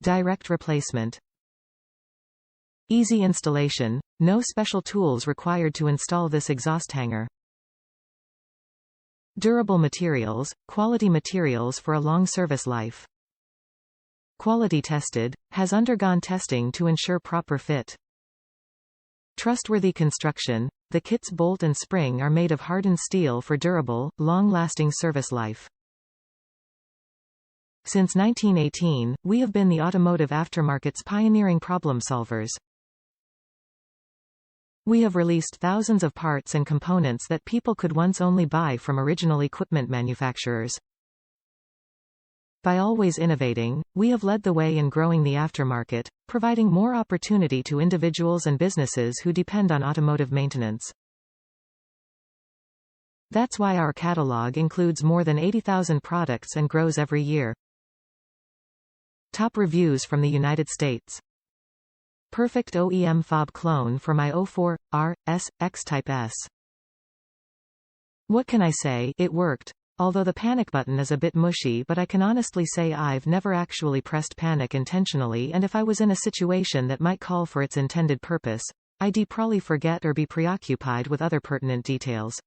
Direct replacement. Easy installation, no special tools required to install this exhaust hanger. Durable materials, quality materials for a long service life. Quality tested, has undergone testing to ensure proper fit. Trustworthy construction, the kit's bolt and spring are made of hardened steel for durable, long-lasting service life. Since 1918, we have been the automotive aftermarket's pioneering problem solvers. We have released thousands of parts and components that people could once only buy from original equipment manufacturers. By always innovating, we have led the way in growing the aftermarket, providing more opportunity to individuals and businesses who depend on automotive maintenance. That's why our catalog includes more than 80,000 products and grows every year. Top reviews from the United States. Perfect OEM fob clone for my 04 RSX Type S. What can I say? It worked. Although the panic button is a bit mushy, but I can honestly say I've never actually pressed panic intentionally, and if I was in a situation that might call for its intended purpose, I'd probably forget or be preoccupied with other pertinent details.